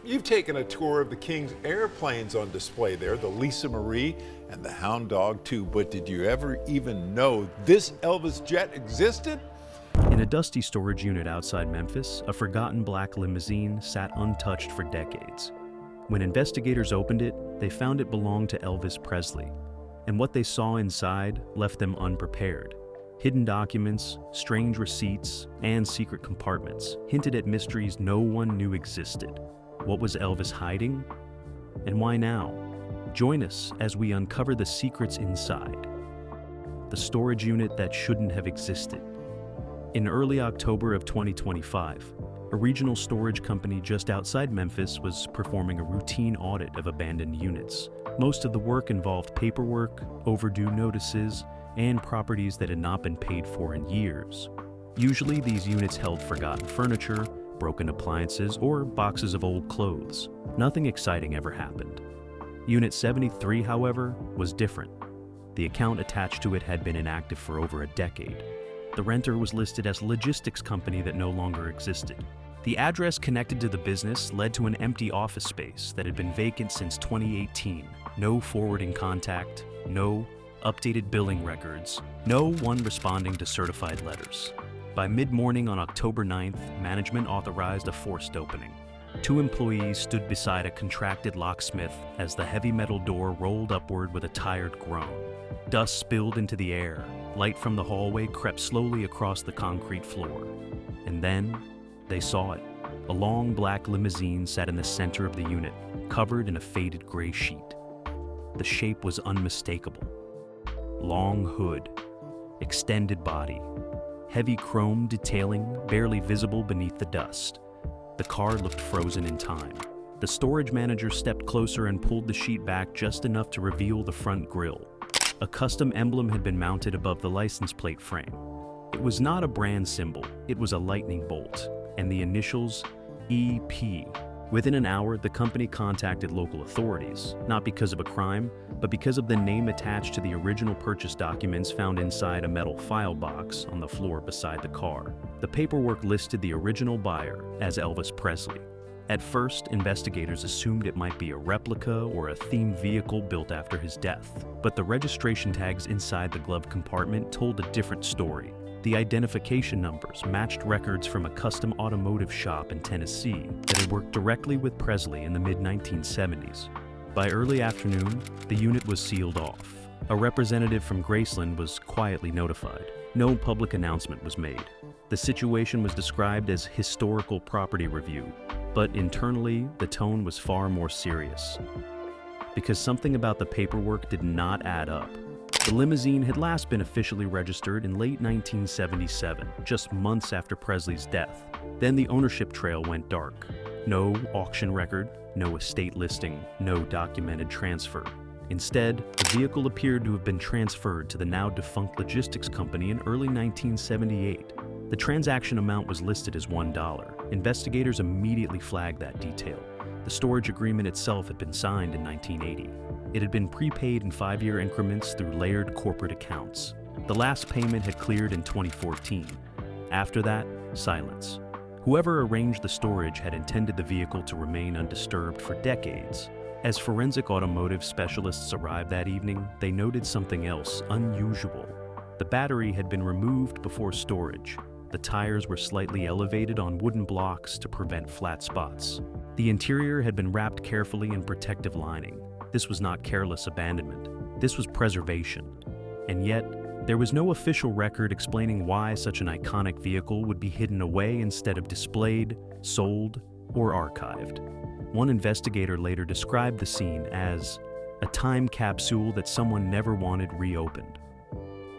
You've taken a tour of the King's airplanes on display there, the Lisa Marie and the Hound Dog too, but did you ever even know this Elvis jet existed? In a dusty storage unit outside Memphis, a forgotten black limousine sat untouched for decades. When investigators opened it, they found it belonged to Elvis Presley, and what they saw inside left them unprepared. Hidden documents, strange receipts, and secret compartments hinted at mysteries no one knew existed. What was Elvis hiding? And why now? Join us as we uncover the secrets inside. The storage unit that shouldn't have existed. In early October of 2025, a regional storage company just outside Memphis was performing a routine audit of abandoned units. Most of the work involved paperwork, overdue notices, and properties that had not been paid for in years. Usually these units held forgotten furniture, broken appliances, or boxes of old clothes. Nothing exciting ever happened. Unit 73, however, was different. The account attached to it had been inactive for over a decade. The renter was listed as a logistics company that no longer existed. The address connected to the business led to an empty office space that had been vacant since 2018. No forwarding contact, no updated billing records, no one responding to certified letters. By mid-morning on October 9th, management authorized a forced opening. 2 employees stood beside a contracted locksmith as the heavy metal door rolled upward with a tired groan. Dust spilled into the air. Light from the hallway crept slowly across the concrete floor. And then, they saw it. A long black limousine sat in the center of the unit, covered in a faded gray sheet. The shape was unmistakable. Long hood, extended body, heavy chrome detailing barely visible beneath the dust. The car looked frozen in time. The storage manager stepped closer and pulled the sheet back just enough to reveal the front grille. A custom emblem had been mounted above the license plate frame. It was not a brand symbol, it was a lightning bolt, and the initials EP. Within an hour, the company contacted local authorities, not because of a crime, but because of the name attached to the original purchase documents found inside a metal file box on the floor beside the car. The paperwork listed the original buyer as Elvis Presley. At first, investigators assumed it might be a replica or a themed vehicle built after his death, but the registration tags inside the glove compartment told a different story. The identification numbers matched records from a custom automotive shop in Tennessee that had worked directly with Presley in the mid-1970s. By early afternoon, the unit was sealed off. A representative from Graceland was quietly notified. No public announcement was made. The situation was described as historical property review, but internally, the tone was far more serious. Because something about the paperwork did not add up. The limousine had last been officially registered in late 1977, just months after Presley's death. Then the ownership trail went dark. No auction record, no estate listing, no documented transfer. Instead, the vehicle appeared to have been transferred to the now defunct logistics company in early 1978. The transaction amount was listed as $1. Investigators immediately flagged that detail. The storage agreement itself had been signed in 1980. It had been prepaid in 5-year increments through layered corporate accounts. The last payment had cleared in 2014. After that, silence. Whoever arranged the storage had intended the vehicle to remain undisturbed for decades. As forensic automotive specialists arrived that evening, they noted something else unusual. The battery had been removed before storage. The tires were slightly elevated on wooden blocks to prevent flat spots. The interior had been wrapped carefully in protective lining. This was not careless abandonment. This was preservation. And yet, there was no official record explaining why such an iconic vehicle would be hidden away instead of displayed, sold, or archived. One investigator later described the scene as a time capsule that someone never wanted reopened.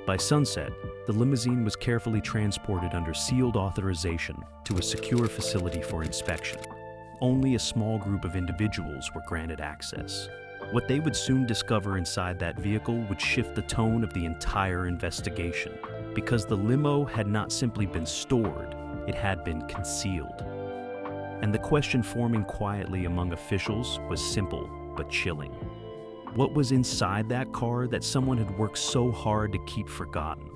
By sunset, the limousine was carefully transported under sealed authorization to a secure facility for inspection. Only a small group of individuals were granted access. What they would soon discover inside that vehicle would shift the tone of the entire investigation, because the limo had not simply been stored, it had been concealed. And the question forming quietly among officials was simple but chilling. What was inside that car that someone had worked so hard to keep forgotten?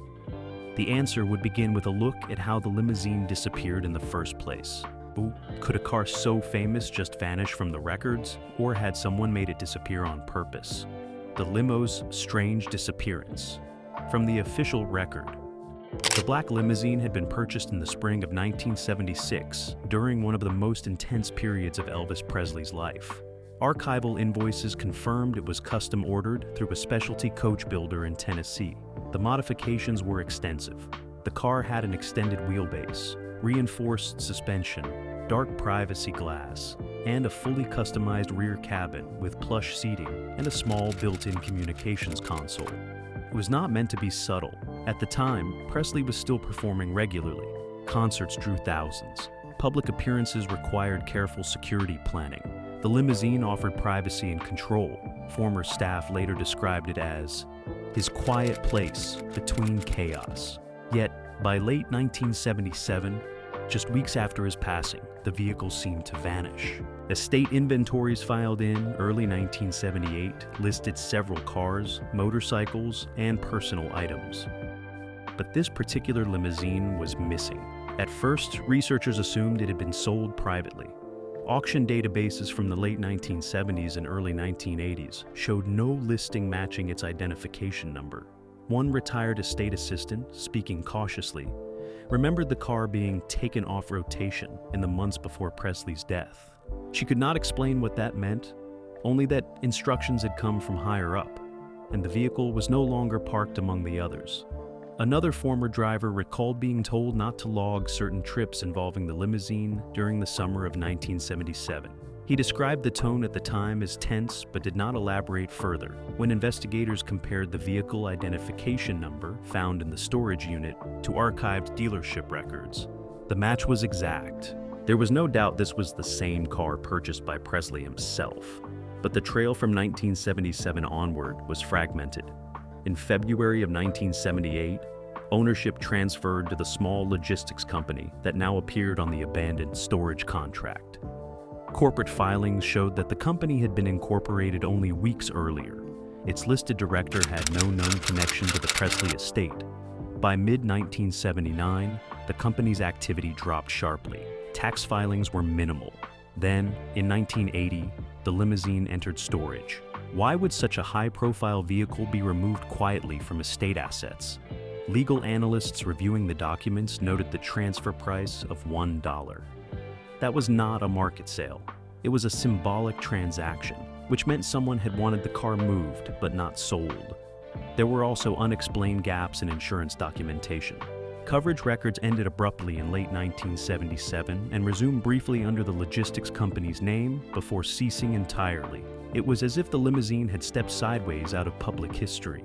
The answer would begin with a look at how the limousine disappeared in the first place. But could a car so famous just vanish from the records, or had someone made it disappear on purpose? The Limo's strange disappearance. From the official record, the black limousine had been purchased in the spring of 1976 during one of the most intense periods of Elvis Presley's life. Archival invoices confirmed it was custom ordered through a specialty coach builder in Tennessee. The modifications were extensive. The car had an extended wheelbase, reinforced suspension, dark privacy glass, and a fully customized rear cabin with plush seating and a small built-in communications console. It was not meant to be subtle. At the time, Presley was still performing regularly. Concerts drew thousands. Public appearances required careful security planning. The limousine offered privacy and control. Former staff later described it as his quiet place between chaos. Yet, by late 1977, just weeks after his passing, the vehicle seemed to vanish. Estate inventories filed in early 1978 listed several cars, motorcycles, and personal items. But this particular limousine was missing. At first, researchers assumed it had been sold privately. Auction databases from the late 1970s and early 1980s showed no listing matching its identification number. One retired estate assistant, speaking cautiously, remembered the car being taken off rotation in the months before Presley's death. She could not explain what that meant, only that instructions had come from higher up, and the vehicle was no longer parked among the others. Another former driver recalled being told not to log certain trips involving the limousine during the summer of 1977. He described the tone at the time as tense but did not elaborate further. When investigators compared the vehicle identification number found in the storage unit to archived dealership records, the match was exact. There was no doubt this was the same car purchased by Presley himself, but the trail from 1977 onward was fragmented. In February of 1978, ownership transferred to the small logistics company that now appeared on the abandoned storage contract. Corporate filings showed that the company had been incorporated only weeks earlier. Its listed director had no known connection to the Presley estate. By mid-1979, the company's activity dropped sharply. Tax filings were minimal. Then, in 1980, the limousine entered storage. Why would such a high-profile vehicle be removed quietly from estate assets? Legal analysts reviewing the documents noted the transfer price of $1. That was not a market sale. It was a symbolic transaction, which meant someone had wanted the car moved but not sold. There were also unexplained gaps in insurance documentation. Coverage records ended abruptly in late 1977 and resumed briefly under the logistics company's name before ceasing entirely. It was as if the limousine had stepped sideways out of public history.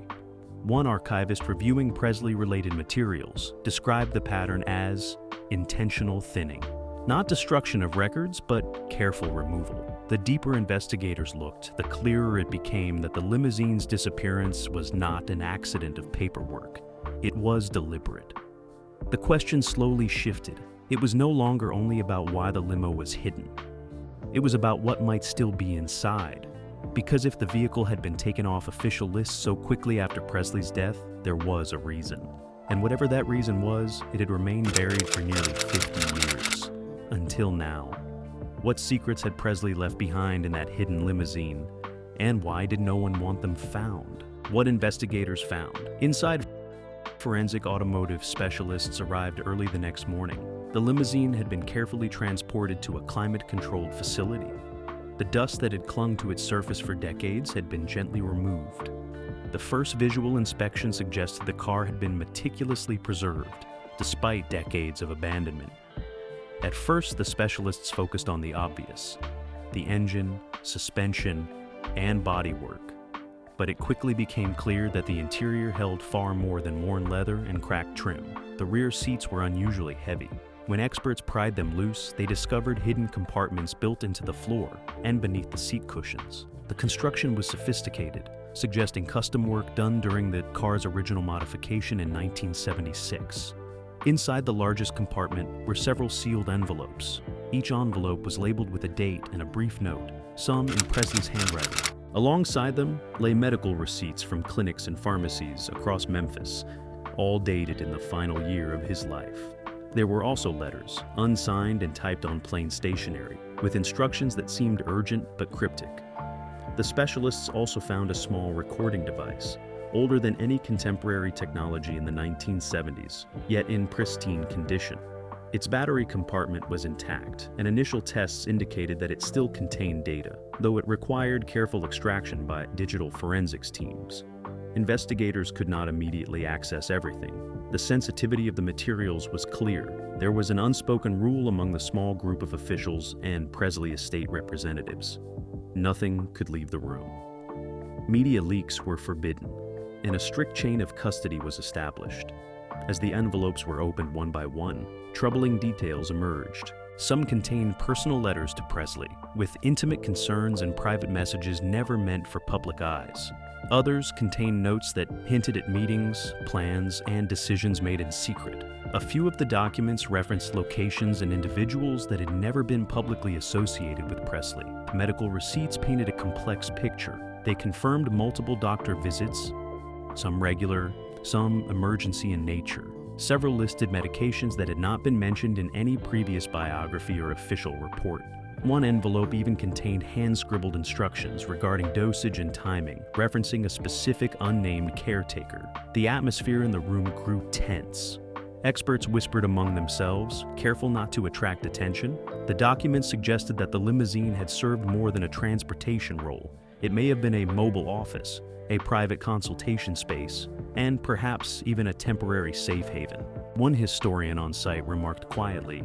One archivist reviewing Presley-related materials described the pattern as intentional thinning. Not destruction of records, but careful removal. The deeper investigators looked, the clearer it became that the limousine's disappearance was not an accident of paperwork. It was deliberate. The question slowly shifted. It was no longer only about why the limo was hidden. It was about what might still be inside. Because if the vehicle had been taken off official lists so quickly after Presley's death, there was a reason. And whatever that reason was, it had remained buried for nearly 50 years. Until now. What secrets had Presley left behind in that hidden limousine? And why did no one want them found? What investigators found? Inside, forensic automotive specialists arrived early the next morning. The limousine had been carefully transported to a climate-controlled facility. The dust that had clung to its surface for decades had been gently removed. The first visual inspection suggested the car had been meticulously preserved, despite decades of abandonment. At first, the specialists focused on the obvious: the engine, suspension, and bodywork. But it quickly became clear that the interior held far more than worn leather and cracked trim. The rear seats were unusually heavy. When experts pried them loose, they discovered hidden compartments built into the floor and beneath the seat cushions. The construction was sophisticated, suggesting custom work done during the car's original modification in 1976. Inside the largest compartment were several sealed envelopes. Each envelope was labeled with a date and a brief note, some in Presley's handwriting. Alongside them lay medical receipts from clinics and pharmacies across Memphis, all dated in the final year of his life. There were also letters, unsigned and typed on plain stationery, with instructions that seemed urgent but cryptic. The specialists also found a small recording device, older than any contemporary technology in the 1970s, yet in pristine condition. Its battery compartment was intact, and initial tests indicated that it still contained data, though it required careful extraction by digital forensics teams. Investigators could not immediately access everything. The sensitivity of the materials was clear. There was an unspoken rule among the small group of officials and Presley estate representatives. Nothing could leave the room. Media leaks were forbidden, and a strict chain of custody was established. As the envelopes were opened one by one, troubling details emerged. Some contained personal letters to Presley, with intimate concerns and private messages never meant for public eyes. Others contained notes that hinted at meetings, plans, and decisions made in secret. A few of the documents referenced locations and individuals that had never been publicly associated with Presley. Medical receipts painted a complex picture. They confirmed multiple doctor visits, some regular, some emergency in nature. Several listed medications that had not been mentioned in any previous biography or official report. One envelope even contained hand-scribbled instructions regarding dosage and timing, referencing a specific unnamed caretaker. The atmosphere in the room grew tense. Experts whispered among themselves, careful not to attract attention. The documents suggested that the limousine had served more than a transportation role. It may have been a mobile office, a private consultation space, and perhaps even a temporary safe haven. One historian on site remarked quietly,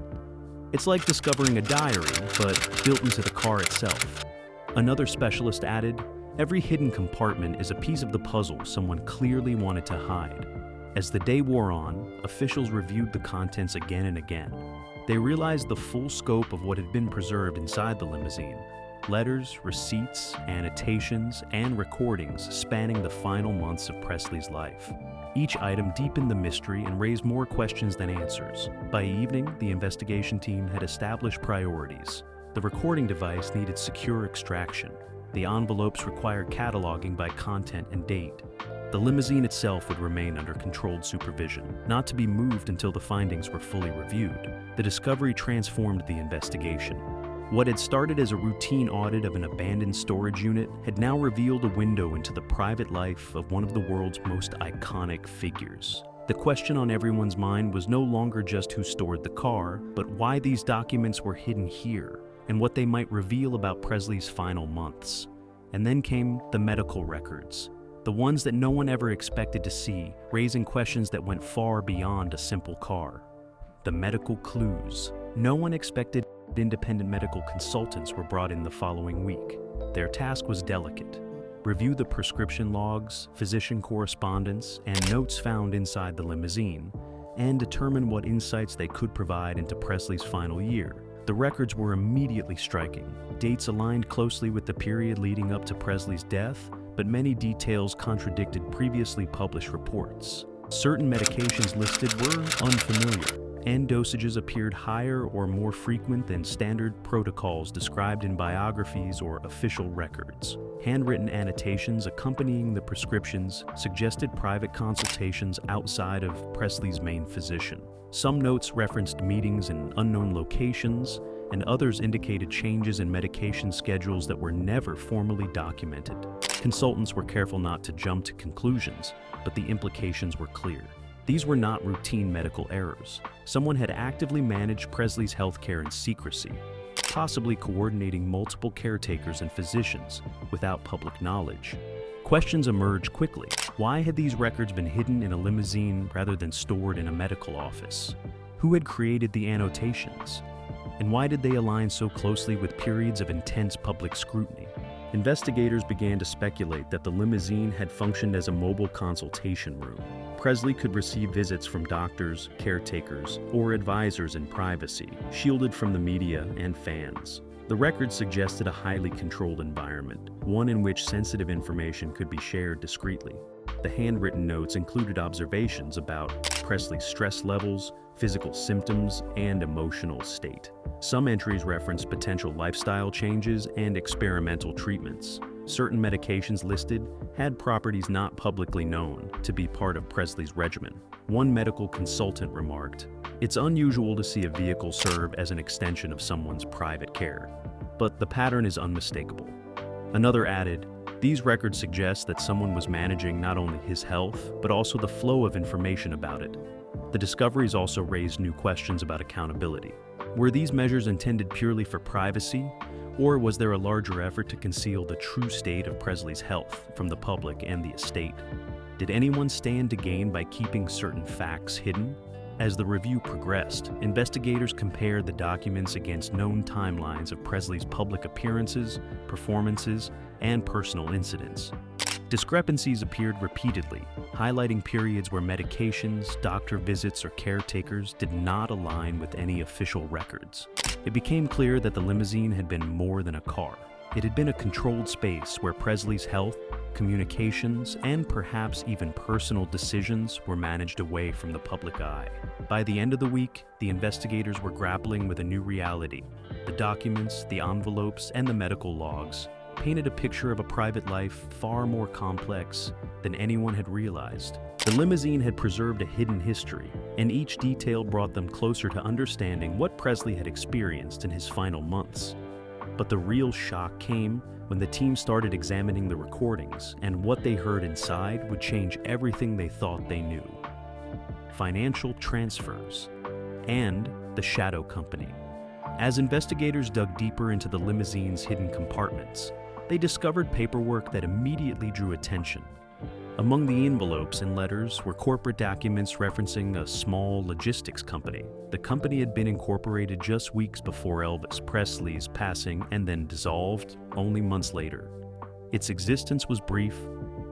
"It's like discovering a diary, but built into the car itself." Another specialist added, "Every hidden compartment is a piece of the puzzle someone clearly wanted to hide." As the day wore on, officials reviewed the contents again and again. They realized the full scope of what had been preserved inside the limousine. Letters, receipts, annotations, and recordings spanning the final months of Presley's life. Each item deepened the mystery and raised more questions than answers. By evening, the investigation team had established priorities. The recording device needed secure extraction. The envelopes required cataloging by content and date. The limousine itself would remain under controlled supervision, not to be moved until the findings were fully reviewed. The discovery transformed the investigation. What had started as a routine audit of an abandoned storage unit had now revealed a window into the private life of one of the world's most iconic figures. The question on everyone's mind was no longer just who stored the car, but why these documents were hidden here, and what they might reveal about Presley's final months. And then came the medical records, the ones that no one ever expected to see, raising questions that went far beyond a simple car. The medical clues. No one expected independent medical consultants were brought in the following week. Their task was delicate. Review the prescription logs, physician correspondence, and notes found inside the limousine, and determine what insights they could provide into Presley's final year. The records were immediately striking. Dates aligned closely with the period leading up to Presley's death, but many details contradicted previously published reports. Certain medications listed were unfamiliar, and dosages appeared higher or more frequent than standard protocols described in biographies or official records. Handwritten annotations accompanying the prescriptions suggested private consultations outside of Presley's main physician. Some notes referenced meetings in unknown locations, and others indicated changes in medication schedules that were never formally documented. Consultants were careful not to jump to conclusions, but the implications were clear. These were not routine medical errors. Someone had actively managed Presley's healthcare in secrecy, possibly coordinating multiple caretakers and physicians without public knowledge. Questions emerged quickly. Why had these records been hidden in a limousine rather than stored in a medical office? Who had created the annotations? And why did they align so closely with periods of intense public scrutiny? Investigators began to speculate that the limousine had functioned as a mobile consultation room. Presley could receive visits from doctors, caretakers, or advisors in privacy, shielded from the media and fans. The records suggested a highly controlled environment, one in which sensitive information could be shared discreetly. The handwritten notes included observations about Presley's stress levels, physical symptoms, and emotional state. Some entries referenced potential lifestyle changes and experimental treatments. Certain medications listed had properties not publicly known to be part of Presley's regimen. One medical consultant remarked, It's unusual to see a vehicle serve as an extension of someone's private care, but the pattern is unmistakable. Another added, these records suggest that someone was managing not only his health, but also the flow of information about it. The discoveries also raised new questions about accountability. Were these measures intended purely for privacy, or was there a larger effort to conceal the true state of Presley's health from the public and the estate? Did anyone stand to gain by keeping certain facts hidden? As the review progressed, investigators compared the documents against known timelines of Presley's public appearances, performances, and personal incidents. Discrepancies appeared repeatedly, highlighting periods where medications, doctor visits, or caretakers did not align with any official records. It became clear that the limousine had been more than a car. It had been a controlled space where Presley's health, communications, and perhaps even personal decisions were managed away from the public eye. By the end of the week, the investigators were grappling with a new reality. The documents, the envelopes, and the medical logs painted a picture of a private life far more complex than anyone had realized. The limousine had preserved a hidden history, and each detail brought them closer to understanding what Presley had experienced in his final months. But the real shock came when the team started examining the recordings, and what they heard inside would change everything they thought they knew. Financial transfers and the shadow company. As investigators dug deeper into the limousine's hidden compartments, they discovered paperwork that immediately drew attention. Among the envelopes and letters were corporate documents referencing a small logistics company. The company had been incorporated just weeks before Elvis Presley's passing and then dissolved only months later. Its existence was brief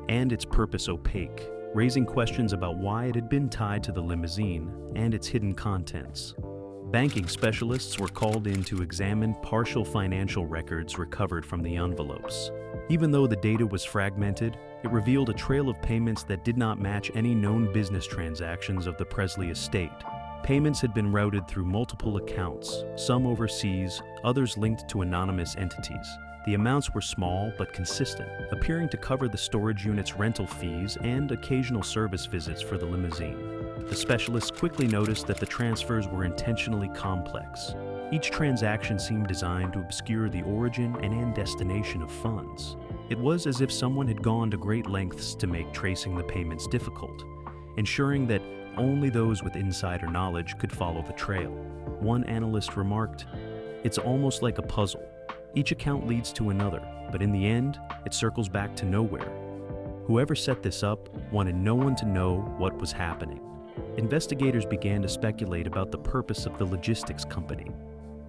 and its purpose opaque, raising questions about why it had been tied to the limousine and its hidden contents. Banking specialists were called in to examine partial financial records recovered from the envelopes. Even though the data was fragmented, it revealed a trail of payments that did not match any known business transactions of the Presley estate. Payments had been routed through multiple accounts, some overseas, others linked to anonymous entities. The amounts were small but consistent, appearing to cover the storage unit's rental fees and occasional service visits for the limousine. The specialists quickly noticed that the transfers were intentionally complex. Each transaction seemed designed to obscure the origin and destination of funds. It was as if someone had gone to great lengths to make tracing the payments difficult, ensuring that only those with insider knowledge could follow the trail. One analyst remarked, "It's almost like a puzzle. Each account leads to another, but in the end, it circles back to nowhere." Whoever set this up wanted no one to know what was happening. Investigators began to speculate about the purpose of the logistics company.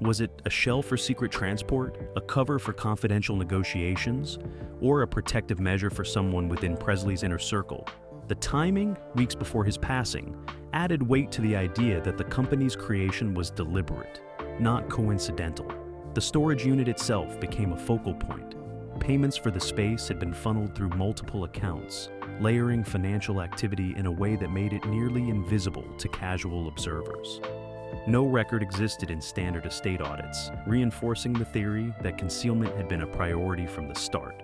Was it a shell for secret transport, a cover for confidential negotiations, or a protective measure for someone within Presley's inner circle? The timing, weeks before his passing, added weight to the idea that the company's creation was deliberate, not coincidental. The storage unit itself became a focal point. Payments for the space had been funneled through multiple accounts, layering financial activity in a way that made it nearly invisible to casual observers. No record existed in standard estate audits, reinforcing the theory that concealment had been a priority from the start.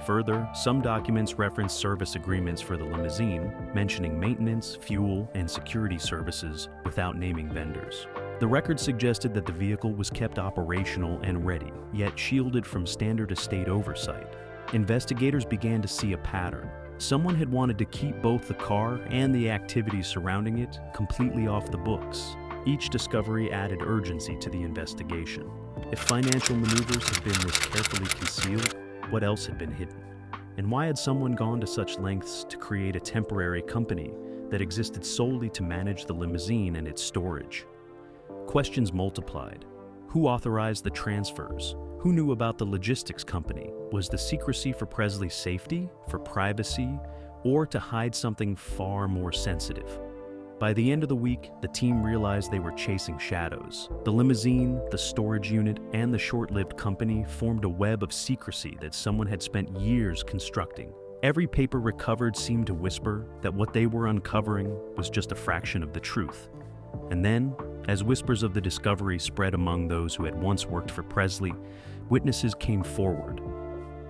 Further, some documents reference service agreements for the limousine, mentioning maintenance, fuel, and security services without naming vendors. The record suggested that the vehicle was kept operational and ready, yet shielded from standard estate oversight. Investigators began to see a pattern. Someone had wanted to keep both the car and the activities surrounding it completely off the books. Each discovery added urgency to the investigation. If financial maneuvers had been this carefully concealed, what else had been hidden? And why had someone gone to such lengths to create a temporary company that existed solely to manage the limousine and its storage? Questions multiplied. Who authorized the transfers? Who knew about the logistics company? Was the secrecy for Presley's safety, for privacy, or to hide something far more sensitive? By the end of the week, the team realized they were chasing shadows. The limousine, the storage unit, and the short-lived company formed a web of secrecy that someone had spent years constructing. Every paper recovered seemed to whisper that what they were uncovering was just a fraction of the truth. And then, as whispers of the discovery spread among those who had once worked for Presley, witnesses came forward,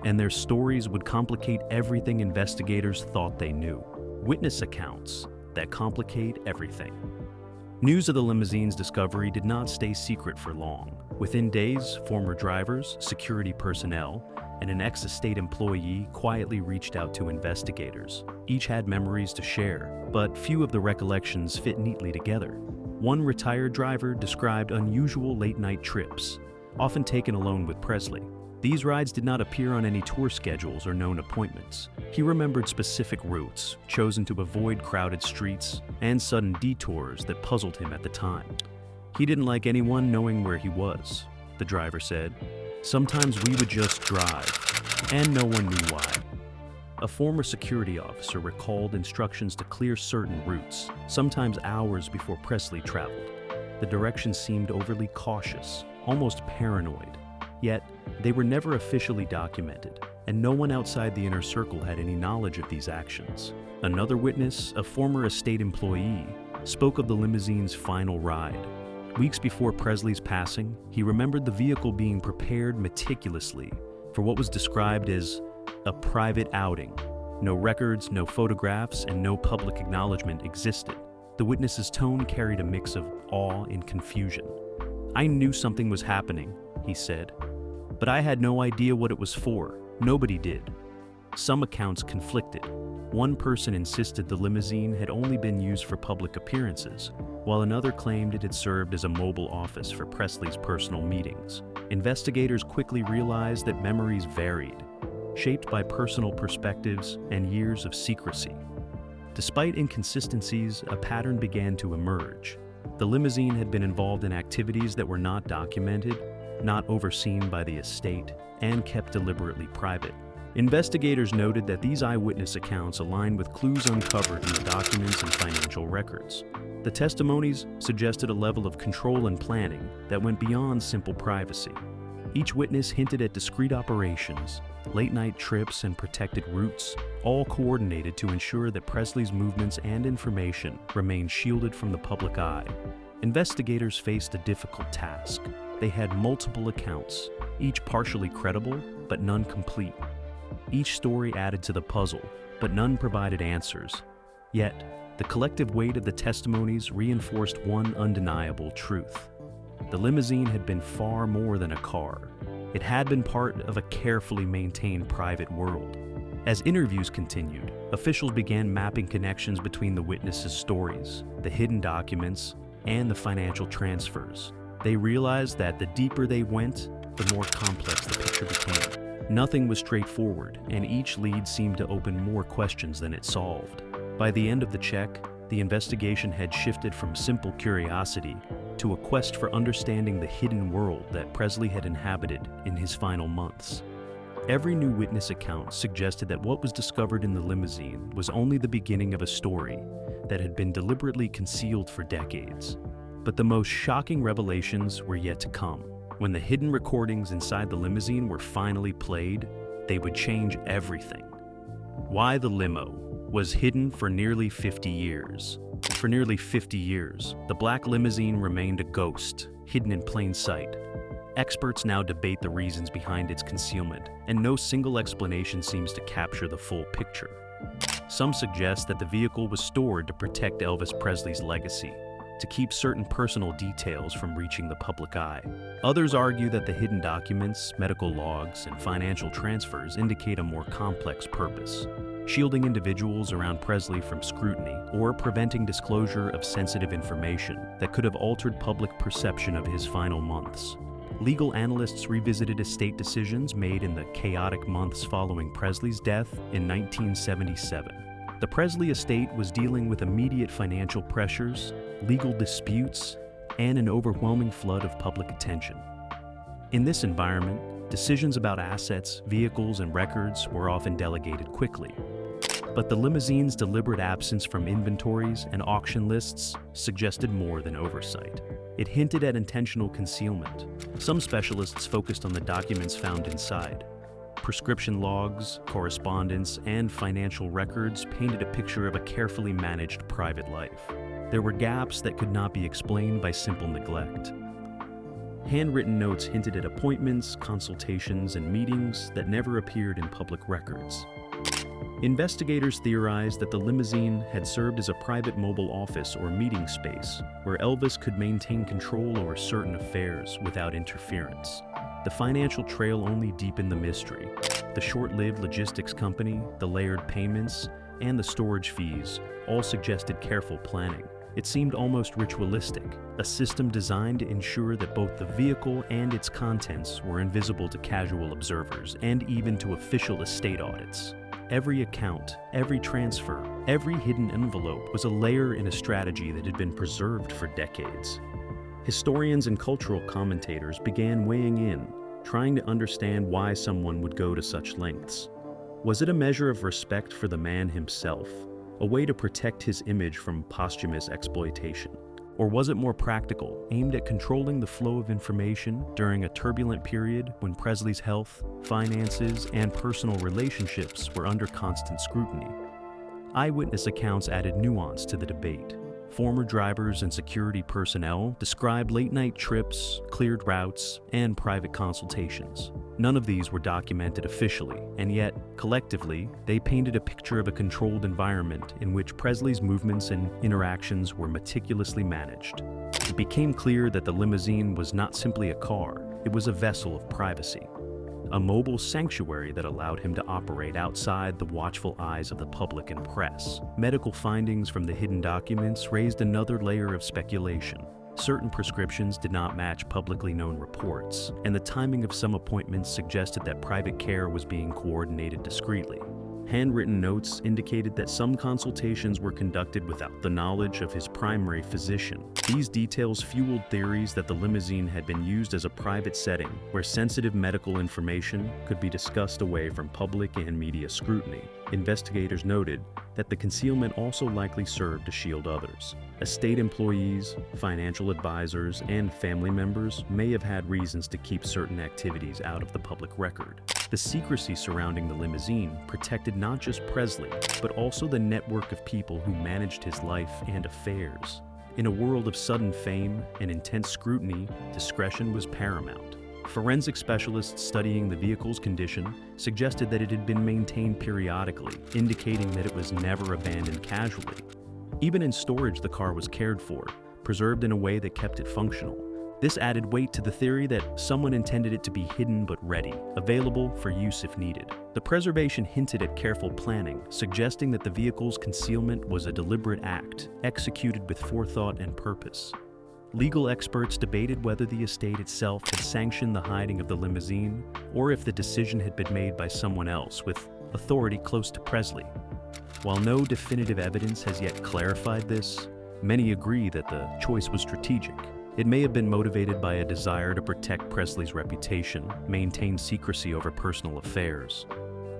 and their stories would complicate everything investigators thought they knew. Witness accounts that complicate everything. News of the limousine's discovery did not stay secret for long. Within days, former drivers, security personnel, and an ex-estate employee quietly reached out to investigators. Each had memories to share, but few of the recollections fit neatly together. One retired driver described unusual late-night trips, often taken alone with Presley. These rides did not appear on any tour schedules or known appointments. He remembered specific routes, chosen to avoid crowded streets, and sudden detours that puzzled him at the time. He didn't like anyone knowing where he was, the driver said. Sometimes we would just drive, and no one knew why. A former security officer recalled instructions to clear certain routes, sometimes hours before Presley traveled. The directions seemed overly cautious, almost paranoid. Yet, they were never officially documented, and no one outside the inner circle had any knowledge of these actions. Another witness, a former estate employee, spoke of the limousine's final ride. Weeks before Presley's passing, he remembered the vehicle being prepared meticulously for what was described as a private outing. No records, no photographs, and no public acknowledgement existed. The witness's tone carried a mix of awe and confusion. "I knew something was happening," he said, "but I had no idea what it was for. Nobody did." Some accounts conflicted. One person insisted the limousine had only been used for public appearances, while another claimed it had served as a mobile office for Presley's personal meetings. Investigators quickly realized that memories varied, shaped by personal perspectives and years of secrecy. Despite inconsistencies, a pattern began to emerge. The limousine had been involved in activities that were not documented, not overseen by the estate, and kept deliberately private. Investigators noted that these eyewitness accounts aligned with clues uncovered in the documents and financial records. The testimonies suggested a level of control and planning that went beyond simple privacy. Each witness hinted at discreet operations, late-night trips, and protected routes, all coordinated to ensure that Presley's movements and information remained shielded from the public eye. Investigators faced a difficult task. They had multiple accounts, each partially credible, but none complete. Each story added to the puzzle, but none provided answers. Yet, the collective weight of the testimonies reinforced one undeniable truth. The limousine had been far more than a car. It had been part of a carefully maintained private world. As interviews continued, officials began mapping connections between the witnesses' stories, the hidden documents, and the financial transfers. They realized that the deeper they went, the more complex the picture became. Nothing was straightforward, and each lead seemed to open more questions than it solved. By the end of the check, the investigation had shifted from simple curiosity to a quest for understanding the hidden world that Presley had inhabited in his final months. Every new witness account suggested that what was discovered in the limousine was only the beginning of a story that had been deliberately concealed for decades. But the most shocking revelations were yet to come. When the hidden recordings inside the limousine were finally played, they would change everything. Why the limo was hidden for nearly 50 years. For nearly 50 years, the black limousine remained a ghost, hidden in plain sight. Experts now debate the reasons behind its concealment, and no single explanation seems to capture the full picture. Some suggest that the vehicle was stored to protect Elvis Presley's legacy, to keep certain personal details from reaching the public eye. Others argue that the hidden documents, medical logs, and financial transfers indicate a more complex purpose, shielding individuals around Presley from scrutiny or preventing disclosure of sensitive information that could have altered public perception of his final months. Legal analysts revisited estate decisions made in the chaotic months following Presley's death in 1977. The Presley estate was dealing with immediate financial pressures, legal disputes, and an overwhelming flood of public attention. In this environment, decisions about assets, vehicles, and records were often delegated quickly. But the limousine's deliberate absence from inventories and auction lists suggested more than oversight. It hinted at intentional concealment. Some specialists focused on the documents found inside. Prescription logs, correspondence, and financial records painted a picture of a carefully managed private life. There were gaps that could not be explained by simple neglect. Handwritten notes hinted at appointments, consultations, and meetings that never appeared in public records. Investigators theorized that the limousine had served as a private mobile office or meeting space where Elvis could maintain control over certain affairs without interference. The financial trail only deepened the mystery. The short-lived logistics company, the layered payments, and the storage fees all suggested careful planning. It seemed almost ritualistic, a system designed to ensure that both the vehicle and its contents were invisible to casual observers and even to official estate audits. Every account, every transfer, every hidden envelope was a layer in a strategy that had been preserved for decades. Historians and cultural commentators began weighing in, trying to understand why someone would go to such lengths. Was it a measure of respect for the man himself, a way to protect his image from posthumous exploitation? Or was it more practical, aimed at controlling the flow of information during a turbulent period when Presley's health, finances, and personal relationships were under constant scrutiny? Eyewitness accounts added nuance to the debate. Former drivers and security personnel described late-night trips, cleared routes, and private consultations. None of these were documented officially, and yet, collectively, they painted a picture of a controlled environment in which Presley's movements and interactions were meticulously managed. It became clear that the limousine was not simply a car, it was a vessel of privacy. A mobile sanctuary that allowed him to operate outside the watchful eyes of the public and press. Medical findings from the hidden documents raised another layer of speculation. Certain prescriptions did not match publicly known reports, and the timing of some appointments suggested that private care was being coordinated discreetly. Handwritten notes indicated that some consultations were conducted without the knowledge of his primary physician. These details fueled theories that the limousine had been used as a private setting where sensitive medical information could be discussed away from public and media scrutiny. Investigators noted that the concealment also likely served to shield others. Estate employees, financial advisors, and family members may have had reasons to keep certain activities out of the public record. The secrecy surrounding the limousine protected not just Presley, but also the network of people who managed his life and affairs. In a world of sudden fame and intense scrutiny, discretion was paramount. Forensic specialists studying the vehicle's condition suggested that it had been maintained periodically, indicating that it was never abandoned casually. Even in storage, the car was cared for, preserved in a way that kept it functional. This added weight to the theory that someone intended it to be hidden but ready, available for use if needed. The preservation hinted at careful planning, suggesting that the vehicle's concealment was a deliberate act, executed with forethought and purpose. Legal experts debated whether the estate itself had sanctioned the hiding of the limousine, or if the decision had been made by someone else with authority close to Presley. While no definitive evidence has yet clarified this, many agree that the choice was strategic. It may have been motivated by a desire to protect Presley's reputation, maintain secrecy over personal affairs,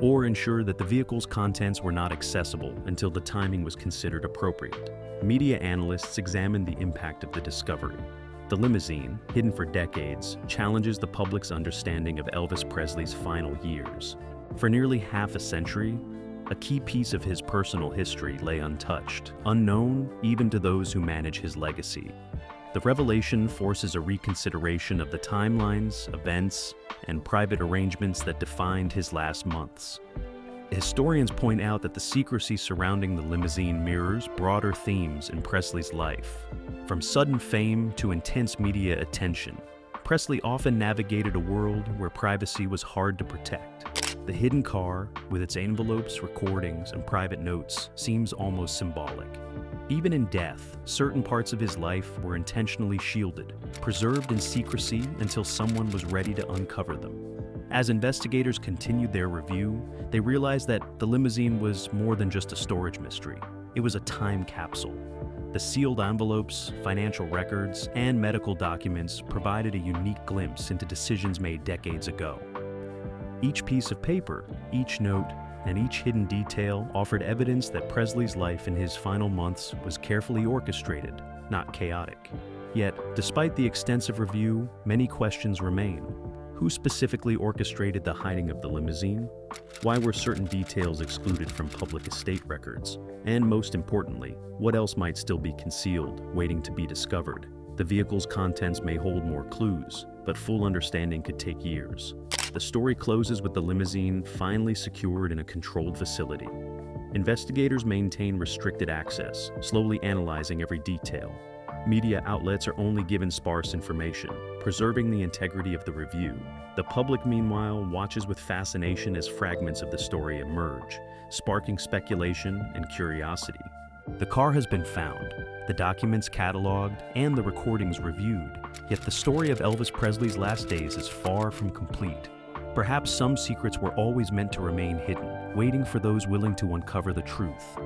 or ensure that the vehicle's contents were not accessible until the timing was considered appropriate. Media analysts examined the impact of the discovery. The limousine, hidden for decades, challenges the public's understanding of Elvis Presley's final years. For nearly half a century, a key piece of his personal history lay untouched, unknown even to those who manage his legacy. The revelation forces a reconsideration of the timelines, events, and private arrangements that defined his last months. Historians point out that the secrecy surrounding the limousine mirrors broader themes in Presley's life. From sudden fame to intense media attention, Presley often navigated a world where privacy was hard to protect. The hidden car, with its envelopes, recordings, and private notes, seems almost symbolic. Even in death, certain parts of his life were intentionally shielded, preserved in secrecy until someone was ready to uncover them. As investigators continued their review, they realized that the limousine was more than just a storage mystery. It was a time capsule. The sealed envelopes, financial records, and medical documents provided a unique glimpse into decisions made decades ago. Each piece of paper, each note, and each hidden detail offered evidence that Presley's life in his final months was carefully orchestrated, not chaotic. Yet, despite the extensive review, many questions remain. Who specifically orchestrated the hiding of the limousine? Why were certain details excluded from public estate records? And most importantly, what else might still be concealed, waiting to be discovered? The vehicle's contents may hold more clues, but full understanding could take years. The story closes with the limousine finally secured in a controlled facility. Investigators maintain restricted access, slowly analyzing every detail. Media outlets are only given sparse information, preserving the integrity of the review. The public, meanwhile, watches with fascination as fragments of the story emerge, sparking speculation and curiosity. The car has been found, the documents cataloged, and the recordings reviewed. Yet the story of Elvis Presley's last days is far from complete. Perhaps some secrets were always meant to remain hidden, waiting for those willing to uncover the truth.